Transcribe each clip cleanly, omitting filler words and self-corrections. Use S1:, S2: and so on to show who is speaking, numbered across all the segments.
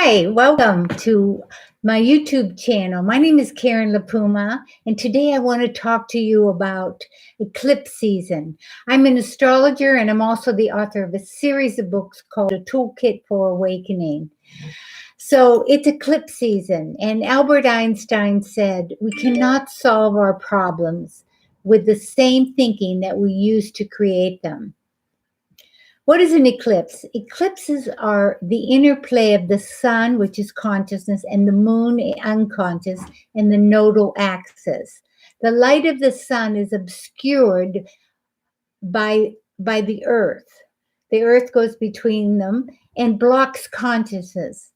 S1: Hi, welcome to my YouTube channel. My name is Karen LaPuma, and today I want to talk to you about eclipse season. I'm an astrologer, and I'm also the author of a series of books called A Toolkit for Awakening. So it's eclipse season, and Albert Einstein said, we cannot solve our problems with the same thinking that we use to create them. What is an eclipse? Eclipses are the interplay of the sun, which is consciousness, and the moon, unconscious, and the nodal axis. The light of the sun is obscured by the earth. The earth goes between them and blocks consciousness.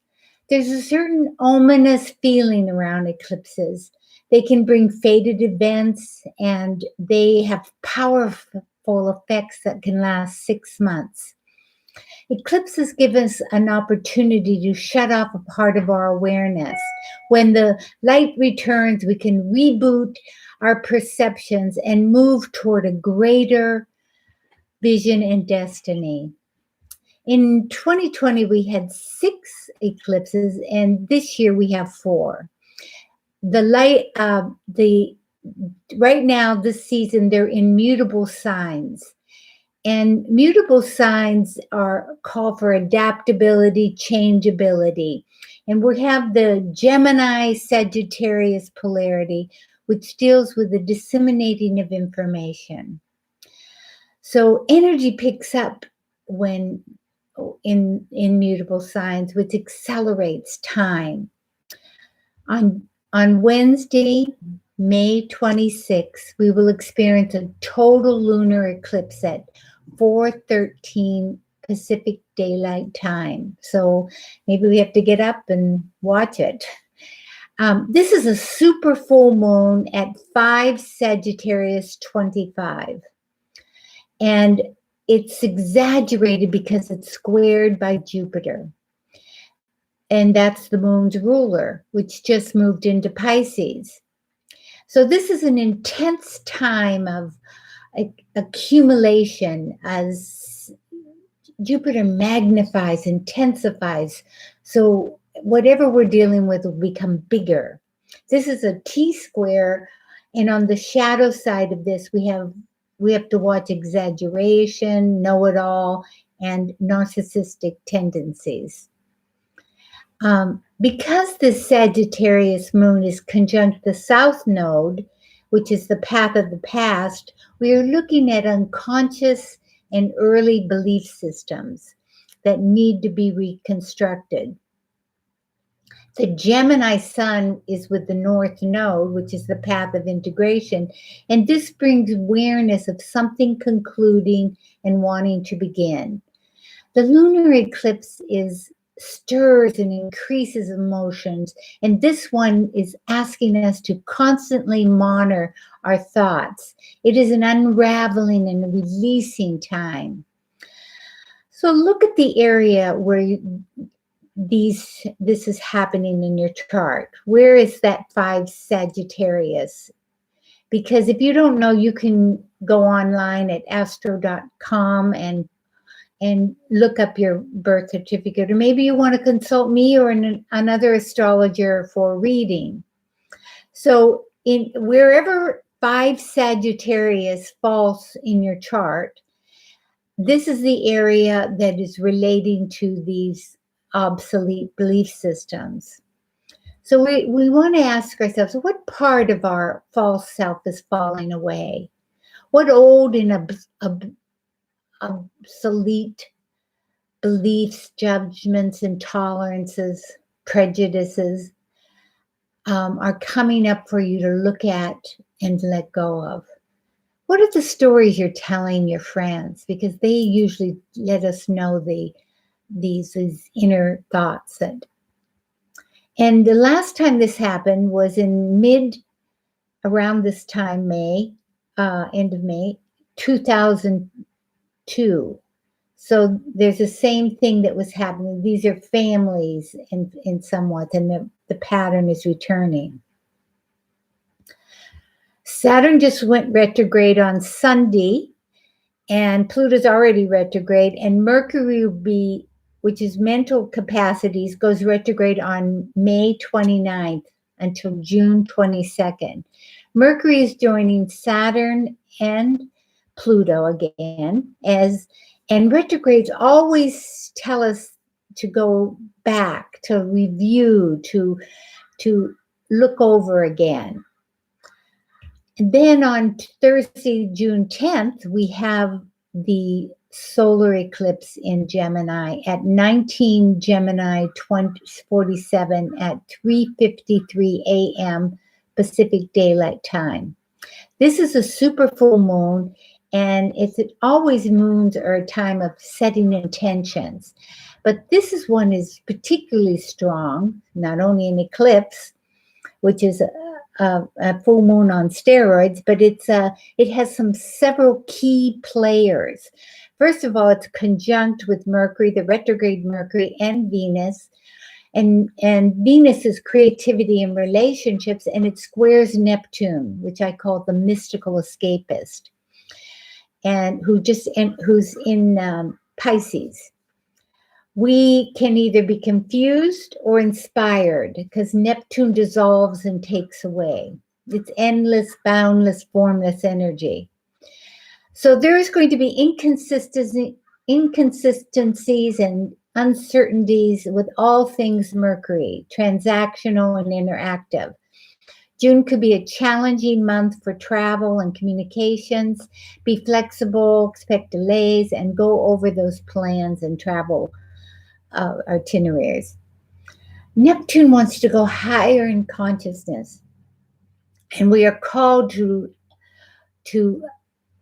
S1: There's a certain ominous feeling around eclipses. They can bring fated events, and they have powerful effects that can last 6 months. Eclipses give us an opportunity to shut off a part of our awareness. When the light returns, we can reboot our perceptions and move toward a greater vision and destiny. In 2020, we had 6 eclipses, and this year we have 4. Right now, this season, they're in mutable signs. And mutable signs call for adaptability, changeability. And we have the Gemini Sagittarius polarity, which deals with the disseminating of information. So energy picks up when in mutable signs, which accelerates time. On Wednesday, May 26th, we will experience a total lunar eclipse at 4:13 Pacific Daylight Time. So maybe we have to get up and watch it. This is a super full moon at 5 Sagittarius 25. And it's exaggerated because it's squared by Jupiter. And that's the moon's ruler, which just moved into Pisces. So this is an intense time of accumulation as Jupiter magnifies, intensifies. So whatever we're dealing with will become bigger. This is a T-square, and on the shadow side of this, we have to watch exaggeration, know-it-all, and narcissistic tendencies. Because this Sagittarius moon is conjunct the South Node, which is the path of the past, we are looking at unconscious and early belief systems that need to be reconstructed. The Gemini sun is with the North Node, which is the path of integration, and this brings awareness of something concluding and wanting to begin. The lunar eclipse stirs and increases emotions, and this one is asking us to constantly monitor our thoughts. It is an unraveling and releasing time. So look at the area where this is happening in your chart. Where is that 5 Sagittarius? Because if you don't know, you can go online at astro.com and look up your birth certificate, or maybe you want to consult me or another astrologer for reading. So in wherever 5 Sagittarius falls in your chart, this is the area that is relating to these obsolete belief systems. So we want to ask ourselves, what part of our false self is falling away? What old and obsolete beliefs, judgments, intolerances, prejudices are coming up for you to look at and let go of? What are the stories you're telling your friends? Because they usually let us know these inner thoughts. And the last time this happened was in around this time, May, end of May, 2002. So there's the same thing that was happening. These are families in somewhat, and the pattern is returning. Saturn just went retrograde on Sunday, and Pluto's already retrograde, and Mercury will be which is mental capacities, goes retrograde on May 29th until June 22nd. Mercury is joining Saturn and Pluto again, and retrogrades always tell us to go back, to review, to look over again. And then on Thursday, June 10th, we have the solar eclipse in Gemini at 19 Gemini 47 at 3:53 a.m. Pacific Daylight Time. This is a super full moon, and always moons are a time of setting intentions. But this one is particularly strong, not only an eclipse, which is a full moon on steroids, but it has several key players. First of all, it's conjunct with Mercury, the retrograde Mercury, and Venus. And Venus is creativity and relationships, and it squares Neptune, which I call the mystical escapist, and who's in Pisces. We can either be confused or inspired because Neptune dissolves and takes away. It's endless, boundless, formless energy. So there is going to be inconsistencies and uncertainties with all things Mercury, transactional and interactive. June could be a challenging month for travel and communications. Be flexible, expect delays, and go over those plans and travel itineraries. Neptune wants to go higher in consciousness, and we are called to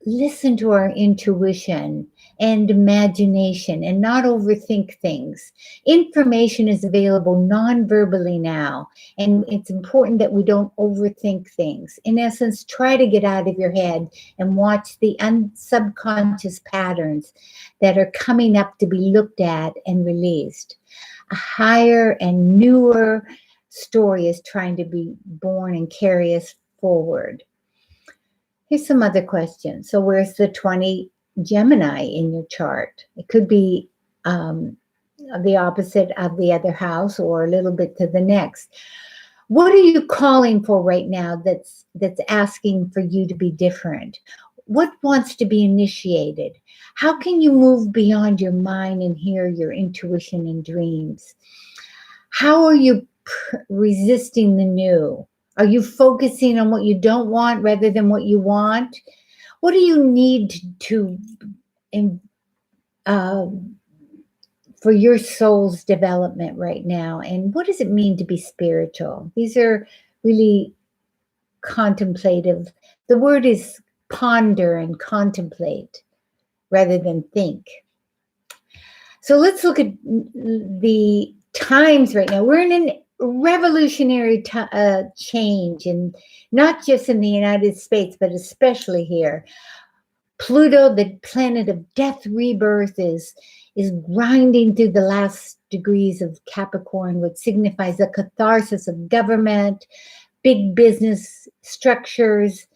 S1: listen to our intuition and imagination and not overthink things. Information is available non-verbally now, and it's important that we don't overthink things. In essence, try to get out of your head and watch the subconscious patterns that are coming up to be looked at and released. A higher and newer story is trying to be born and carry us forward. Here's some other questions. So where's the 20 Gemini in your chart? It could be the opposite of the other house or a little bit to the next. What are you calling for right now that's asking for you to be different? What wants to be initiated? How can you move beyond your mind and hear your intuition and dreams? How are you resisting the new? Are you focusing on what you don't want rather than what you want? What do you need for your soul's development right now? And what does it mean to be spiritual? These are really contemplative. The word is ponder and contemplate rather than think. So let's look at the times right now. We're in an revolutionary change, and not just in the United States, but especially here. Pluto, the planet of death, rebirth, is grinding through the last degrees of Capricorn, which signifies the catharsis of government, big business structures,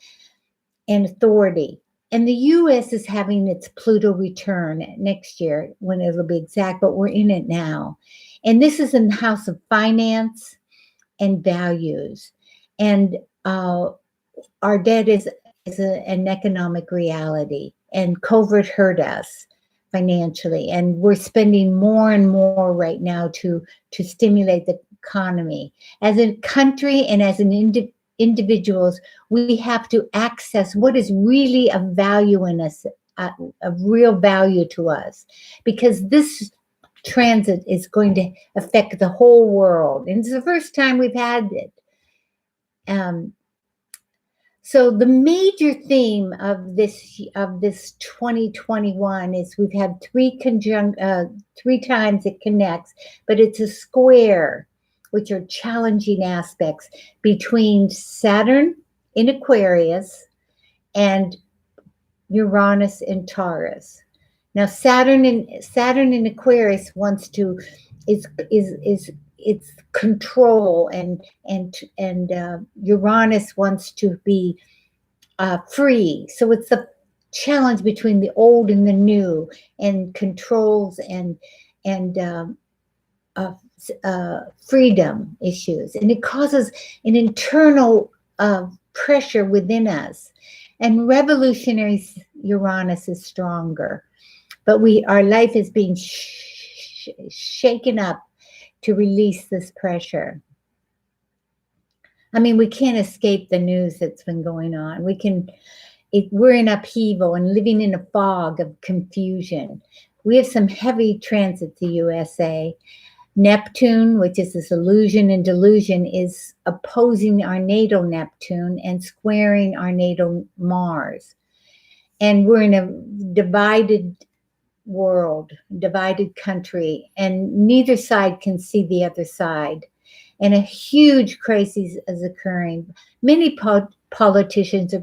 S1: and authority. And the U.S. is having its Pluto return next year, when it'll be exact, but we're in it now. And this is in the house of finance and values. And our debt is an economic reality. And COVID hurt us financially. And we're spending more and more right now to stimulate the economy. As a country and as an individuals, we have to access what is really of value in us, of real value to us, because this transit is going to affect the whole world, and it's the first time we've had it. So the major theme of this 2021 is we've had three times it connects, but it's a square, which are challenging aspects between Saturn in Aquarius and Uranus in Taurus. Now Saturn in Aquarius wants to is it's control, and Uranus wants to be free. So it's a challenge between the old and the new, and controls and and uh, freedom issues, and it causes an internal pressure within us. And revolutionary Uranus is stronger, but our life is being shaken up to release this pressure. I mean, we can't escape the news that's been going on. We're in upheaval and living in a fog of confusion. We have some heavy transit to USA. Neptune, which is this illusion and delusion, is opposing our natal Neptune and squaring our natal Mars. And we're in a divided world, divided country, and neither side can see the other side. And a huge crisis is occurring. Many politicians are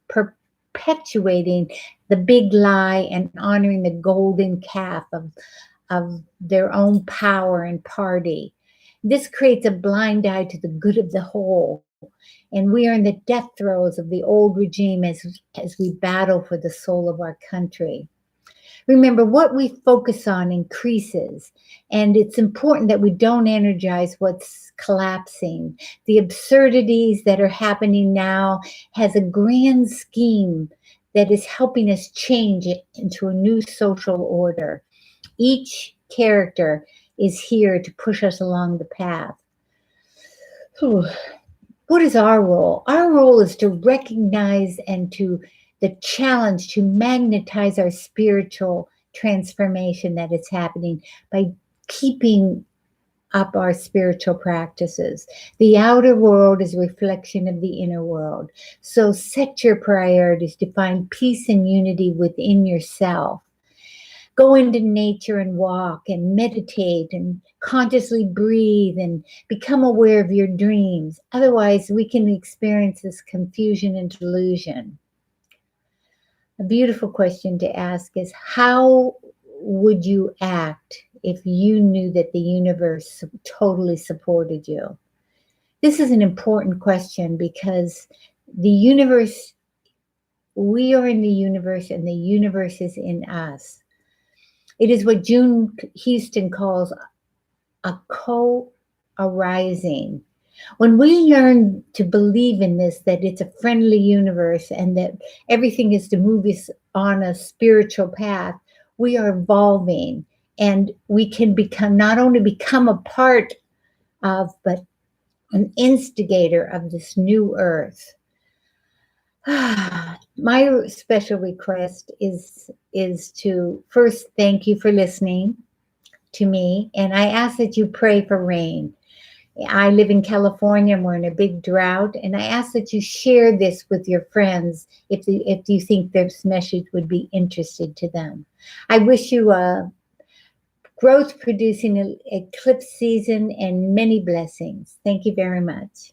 S1: perpetuating the big lie and honoring the golden calf of their own power and party. This creates a blind eye to the good of the whole. And we are in the death throes of the old regime as we battle for the soul of our country. Remember, what we focus on increases, and it's important that we don't energize what's collapsing. The absurdities that are happening now has a grand scheme that is helping us change it into a new social order. Each character is here to push us along the path. Whew. What is our role? Our role is to recognize and to the challenge to magnetize our spiritual transformation that is happening by keeping up our spiritual practices. The outer world is a reflection of the inner world. So set your priorities to find peace and unity within yourself. Go into nature and walk and meditate and consciously breathe and become aware of your dreams. Otherwise, we can experience this confusion and delusion. A beautiful question to ask is, how would you act if you knew that the universe totally supported you? This is an important question because the universe, we are in the universe and the universe is in us. It is what June Houston calls a co-arising. When we learn to believe in this, that it's a friendly universe and that everything is to move us on a spiritual path, we are evolving and we can not only become a part of, but an instigator of this new earth. My special request is to first thank you for listening to me, and I ask that you pray for rain. I live in California and we're in a big drought, and I ask that you share this with your friends if you think this message would be interested to them. I wish you a growth producing eclipse season and many blessings. Thank you very much.